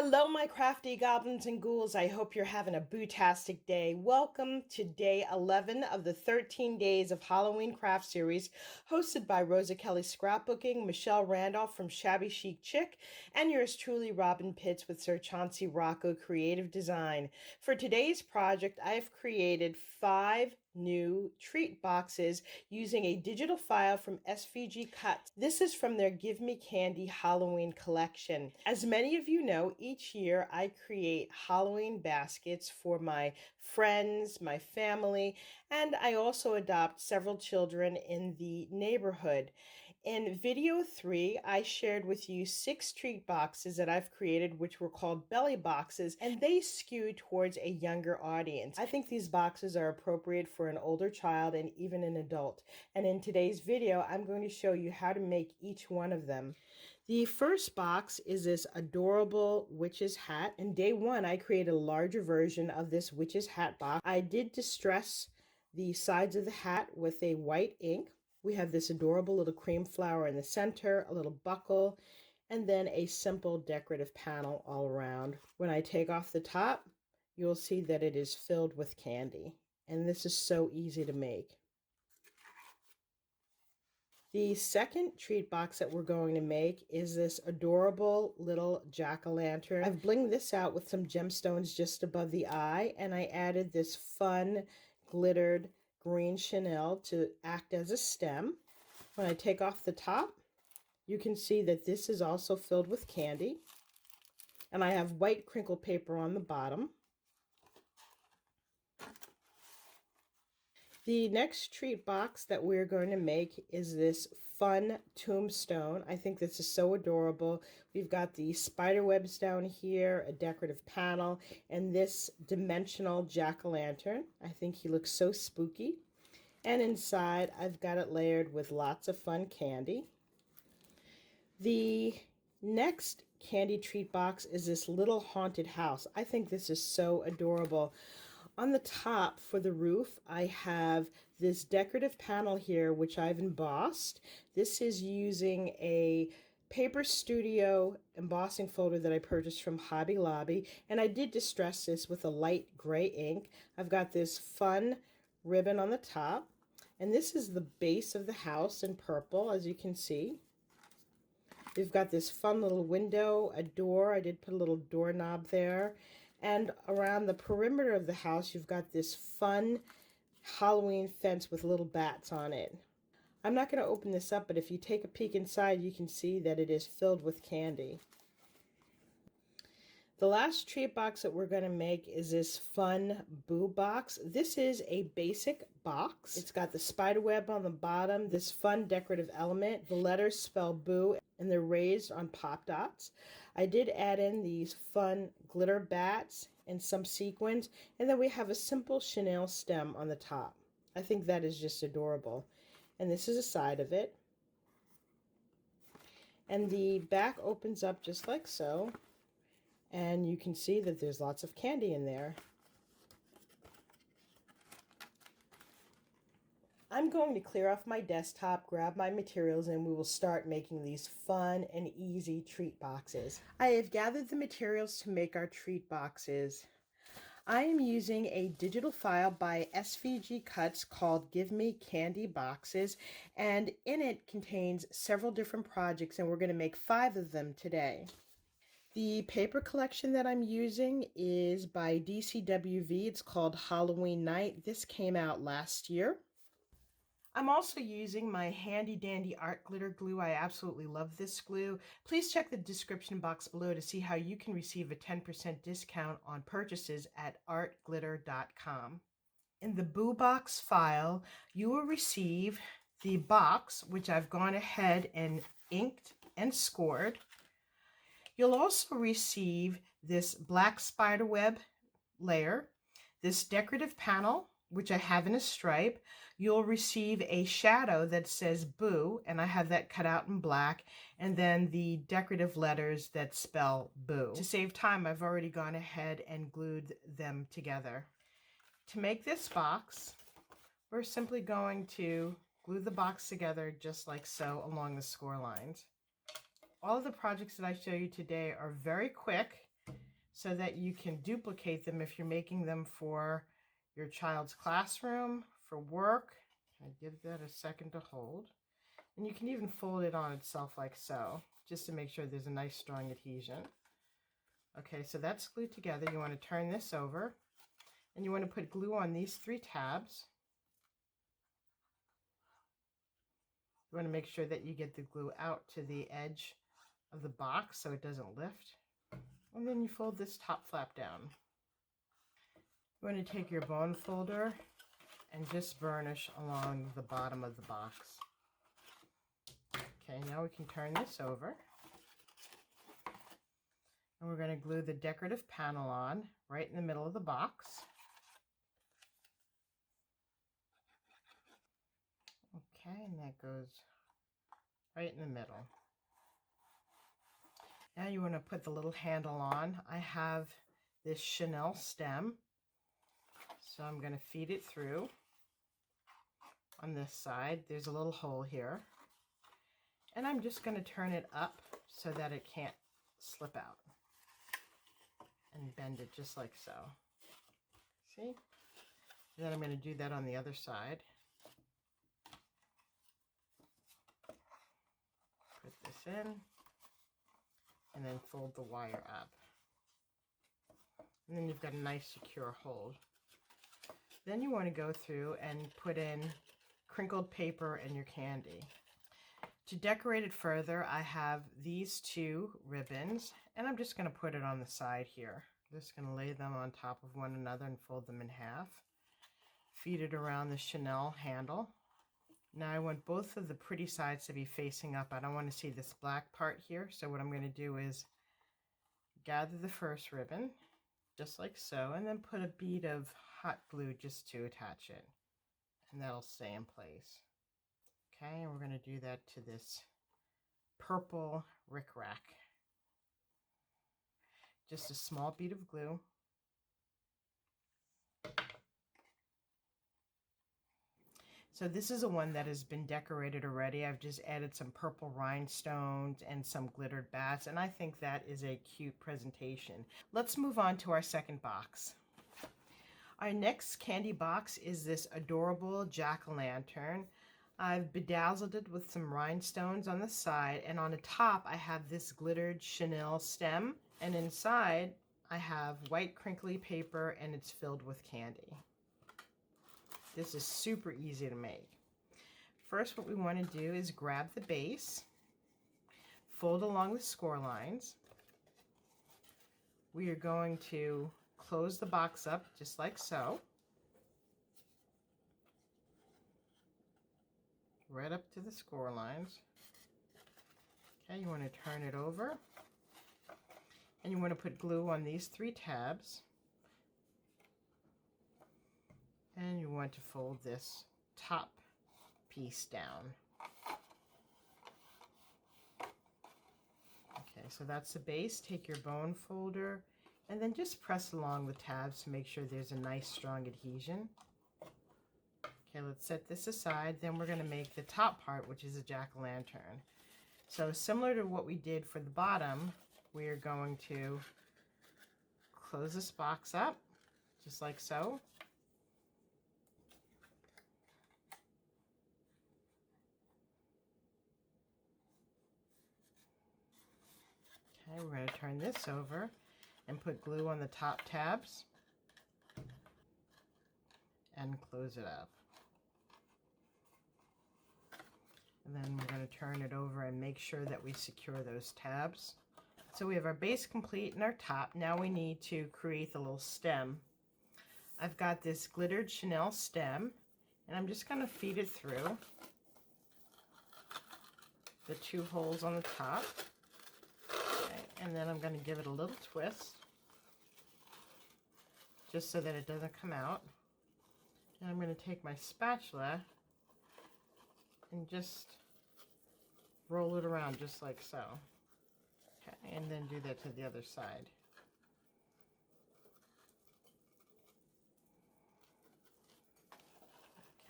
Hello, my crafty goblins and ghouls. I hope you're having a bootastic day. Welcome to day 11 of the 13 Days of Halloween Craft Series, hosted by Rosa Kelly Scrapbooking, Michelle Randolph from Shabby Chic Chick, and yours truly, Robyn Pitts with Sir Chauncey Rocco Creative Design. For today's project, I've created 5 new treat boxes using a digital file from SVGCUTS. This is from their Give Me Candy Halloween collection. As many of you know, each year I create Halloween baskets for my friends, my family, and I also adopt several children in the neighborhood. In video 3, I shared with you 6 treat boxes that I've created, which were called belly boxes, and they skew towards a younger audience. I think these boxes are appropriate for an older child and even an adult. And in today's video, I'm going to show you how to make each one of them. The first box is this adorable witch's hat. In day 1, I created a larger version of this witch's hat box. I did distress the sides of the hat with a white ink. We have this adorable little cream flower in the center, a little buckle, and then a simple decorative panel all around. When I take off the top, you'll see that it is filled with candy. And this is so easy to make. The second treat box that we're going to make is this adorable little Jacko Lantern. I've blinged this out with some gemstones just above the eye, and I added this fun glittered green chenille to act as a stem. When I take off the top, you can see that this is also filled with candy, and I have white crinkle paper on the bottom. The next treat box that we're going to make is this fun tombstone. I think this is so adorable. We've got the spider webs down here, a decorative panel, and this dimensional jack-o'-lantern. I think he looks so spooky. And inside, I've got it layered with lots of fun candy. The next candy treat box is this little haunted house. I think this is so adorable. On the top for the roof, I have this decorative panel here, which I've embossed. This is using a Paper Studio embossing folder that I purchased from Hobby Lobby, and I did distress this with a light gray ink. I've got this fun ribbon on the top, and this is the base of the house in purple, as you can see. We've got this fun little window, a door. I did put a little doorknob there. And around the perimeter of the house, you've got this fun Halloween fence with little bats on it. I'm not going to open this up, but if you take a peek inside, you can see that it is filled with candy. The last treat box that we're going to make is this fun boo box. This is a basic box. It's got the spider web on the bottom, this fun decorative element. The letters spell boo, and they're raised on pop dots. I did add in these fun glitter bats and some sequins, and then we have a simple chenille stem on the top. I think that is just adorable. And this is a side of it. And the back opens up just like so. And you can see that there's lots of candy in there. I'm going to clear off my desktop, grab my materials, and we will start making these fun and easy treat boxes. I have gathered the materials to make our treat boxes. I am using a digital file by SVGCUTS called Give Me Candy Boxes, and in it contains several different projects, and we're going to make 5 of them today. The paper collection that I'm using is by DCWV. It's called Halloween Night. This came out last year. I'm also using my handy dandy art glitter glue. I absolutely love this glue. Please check the description box below to see how you can receive a 10% discount on purchases at artglitter.com. In the Boo Box file, you will receive the box, which I've gone ahead and inked and scored. You'll also receive this black spider web layer, this decorative panel, which I have in a stripe. You'll receive a shadow that says Boo, and I have that cut out in black, and then the decorative letters that spell Boo. To save time, I've already gone ahead and glued them together. To make this box, we're simply going to glue the box together just like so along the score lines. All of the projects that I show you today are very quick. so that you can duplicate them if you're making them for your child's classroom, for work. I give that a second to hold. And you can even fold it on itself like so, just to make sure there's a nice strong adhesion. Okay, so that's glued together. You want to turn this over, and you want to put glue on these 3 tabs. You want to make sure that you get the glue out to the edge of the box so it doesn't lift. And then you fold this top flap down. You want to take your bone folder and just burnish along the bottom of the box. Okay, now we can turn this over. And we're going to glue the decorative panel on right in the middle of the box. Okay, and that goes right in the middle. Now you want to put the little handle on. I have this chenille stem, so I'm going to feed it through on this side. There's a little hole here, and I'm just going to turn it up so that it can't slip out, and bend it just like so. See? And then I'm going to do that on the other side. Put this in, and then fold the wire up. And then you've got a nice secure hold. Then you want to go through and put in crinkled paper and your candy. To decorate it further, I have these 2 ribbons, and I'm just going to put it on the side here. I'm just going to lay them on top of one another and fold them in half. Feed it around the chenille handle. Now I want both of the pretty sides to be facing up. I don't want to see this black part here, so what I'm going to do is gather the first ribbon, just like so, and then put a bead of hot glue just to attach it, and that'll stay in place. Okay, and we're going to do that to this purple rickrack. Just a small bead of glue. So this is a one that has been decorated already. I've just added some purple rhinestones and some glittered bats, and I think that is a cute presentation. Let's move on to our second box. Our next candy box is this adorable Jacko Lantern. I've bedazzled it with some rhinestones on the side, and on the top I have this glittered chenille stem, and inside I have white crinkly paper, and it's filled with candy. This is super easy to make. First, what we want to do is grab the base, fold along the score lines. We are going to close the box up just like so, right up to the score lines. Okay, you want to turn it over, and you want to put glue on these 3 tabs. And you want to fold this top piece down. Okay, so that's the base. Take your bone folder and then just press along the tabs to make sure there's a nice strong adhesion. Okay, let's set this aside. Then we're going to make the top part, which is a jack-o'-lantern. So similar to what we did for the bottom, we are going to close this box up just like so. Okay, we're going to turn this over and put glue on the top tabs and close it up. And then we're going to turn it over and make sure that we secure those tabs. So we have our base complete and our top. Now we need to create the little stem. I've got this glittered chenille stem, and I'm just going to feed it through the 2 holes on the top. And then I'm going to give it a little twist just so that it doesn't come out. And I'm going to take my spatula and just roll it around just like so. Okay, and then do that to the other side.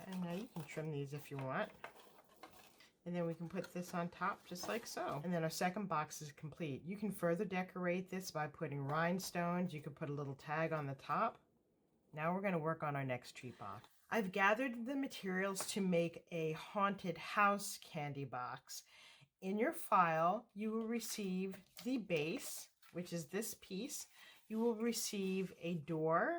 Okay, now you can trim these if you want. And then we can put this on top just like so. And then our second box is complete. You can further decorate this by putting rhinestones. You could put a little tag on the top. Now we're going to work on our next treat box. I've gathered the materials to make a haunted house candy box. In your file, you will receive the base, which is this piece. You will receive a door,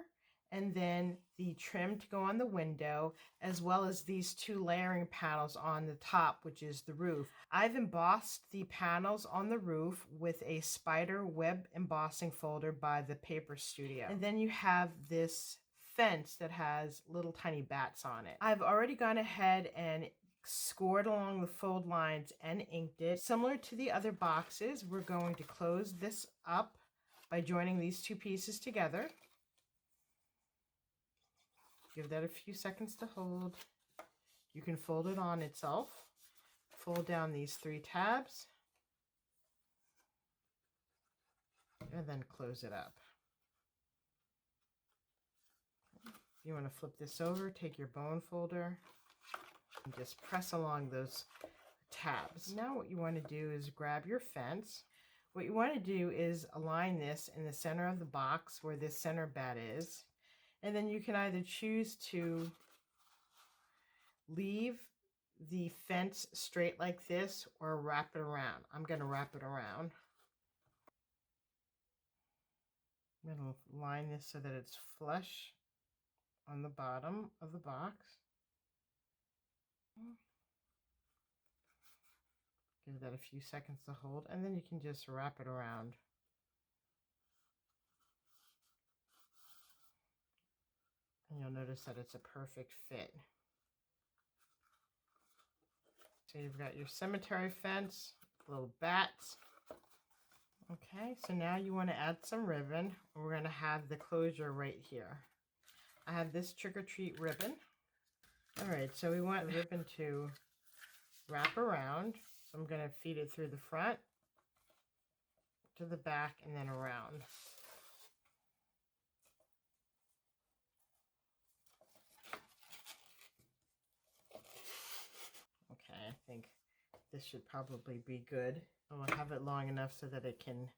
and then the trim to go on the window, as well as these two layering panels on the top, which is the roof. I've embossed the panels on the roof with a spider web embossing folder by the Paper Studio. And then you have this fence that has little tiny bats on it. I've already gone ahead and scored along the fold lines and inked it. Similar to the other boxes, we're going to close this up by joining these two pieces together. Give that a few seconds to hold. You can fold it on itself. Fold down these 3 tabs. And then close it up. If you want to flip this over, take your bone folder and just press along those tabs. Now what you want to do is grab your fence. What you want to do is align this in the center of the box where this center bat is. And then you can either choose to leave the fence straight like this or wrap it around. I'm going to wrap it around. I'm going to line this so that it's flush on the bottom of the box. Give that a few seconds to hold, and then you can just wrap it around. And you'll notice that it's a perfect fit. So you've got your cemetery fence, little bats. Okay, so now you want to add some ribbon. We're going to have the closure right here. I have this trick-or-treat ribbon. All right, so we want the ribbon to wrap around. So I'm going to feed it through the front, to the back, and then around. Okay, I think this should probably be good. We'll have it long enough so that it can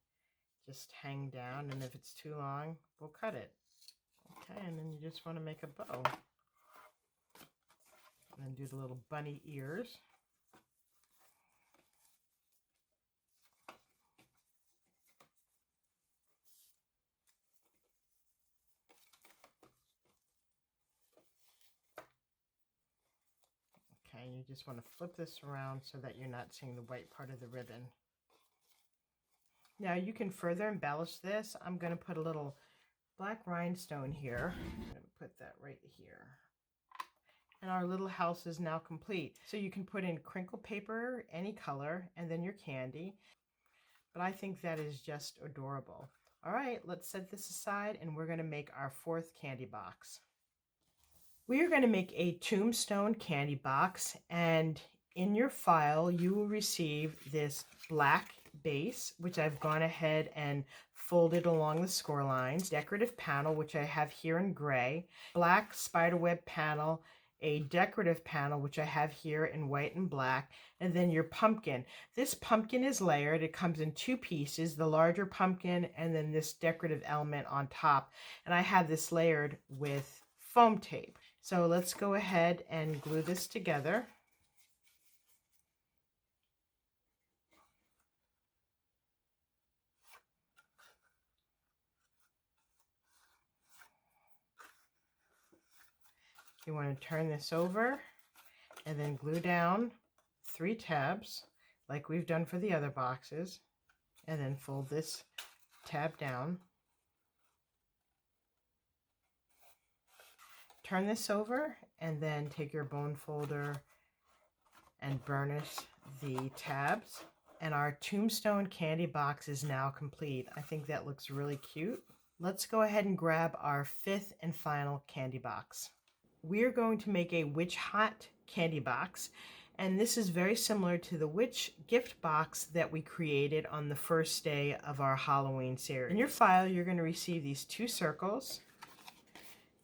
just hang down, and if it's too long, we'll cut it. Okay, and then you just want to make a bow. And then do the little bunny ears. Okay, you just want to flip this around so that you're not seeing the white part of the ribbon. Now you can further embellish this. I'm going to put a little black rhinestone here. I'm going to put that right here. And our little house is now complete. So you can put in crinkle paper, any color, and then your candy. But I think that is just adorable. All right, let's set this aside, and we're going to make our 4th candy box. We are going to make a Tombstone candy box, and in your file you will receive this black base, which I've gone ahead and folded along the score lines, decorative panel, which I have here in gray, black spiderweb panel, a decorative panel, which I have here in white and black, and then your pumpkin. This pumpkin is layered. It comes in 2 pieces, the larger pumpkin and then this decorative element on top, and I have this layered with foam tape. So let's go ahead and glue this together. You want to turn this over and then glue down 3 tabs like we've done for the other boxes, and then fold this tab down. Turn this over and then take your bone folder and burnish the tabs. And our Tombstone candy box is now complete. I think that looks really cute. Let's go ahead and grab our 5th and final candy box. We're going to make a witch hat candy box, and this is very similar to the witch gift box that we created on the first day of our Halloween series. In your file, you're going to receive these 2 circles,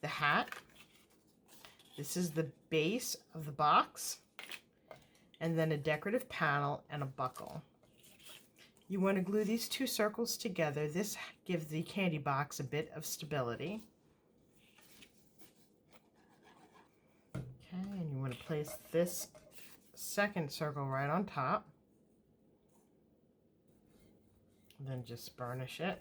the hat. This is the base of the box. and then a decorative panel and a buckle. You want to glue these two circles together. This gives the candy box a bit of stability. Okay, and you want to place this second circle right on top. Then just burnish it.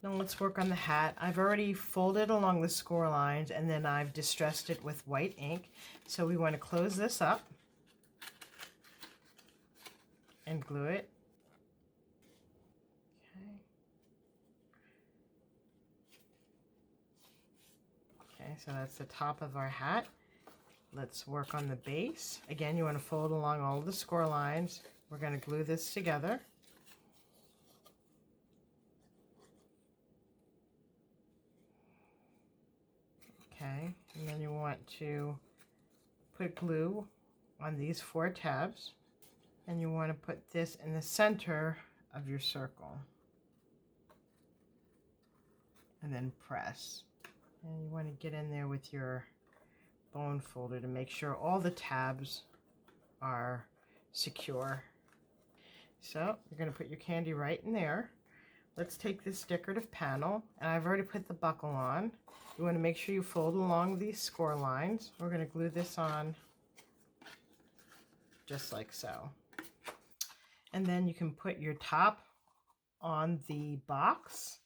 Now let's work on the hat. I've already folded along the score lines and then I've distressed it with white ink. So we want to close this up and glue it. Okay, so that's the top of our hat. Let's work on the base. Again, you want to fold along all of the score lines. We're going to glue this together. Okay, and then you want to put glue on these 4 tabs, and you want to put this in the center of your circle, and then press. And you want to get in there with your bone folder to make sure all the tabs are secure. So you're going to put your candy right in there. Let's take this decorative panel, and I've already put the buckle on. You want to make sure you fold along these score lines. We're going to glue this on just like so. And then you can put your top on the box.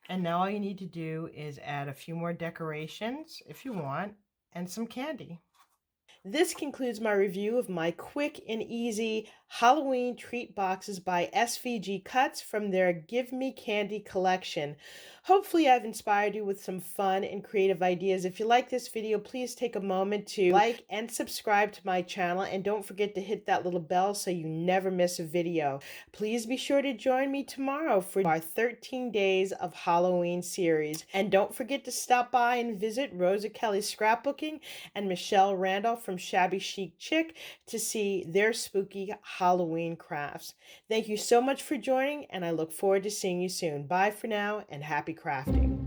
And now all you need to do is add a few more decorations if you want, and some candy. This concludes my review of my quick and easy Halloween treat boxes by SVGCUTS from their Give Me Candy collection. Hopefully I've inspired you with some fun and creative ideas. If you like this video, please take a moment to like and subscribe to my channel, and don't forget to hit that little bell so you never miss a video. Please be sure to join me tomorrow for our 13 Days of Halloween series. And don't forget to stop by and visit Rosa Kelly's Scrapbooking and Michelle Randolph from Shabby Chic Chick to see their spooky Halloween crafts. Thank you so much for joining, and I look forward to seeing you soon. Bye for now, and happy crafting.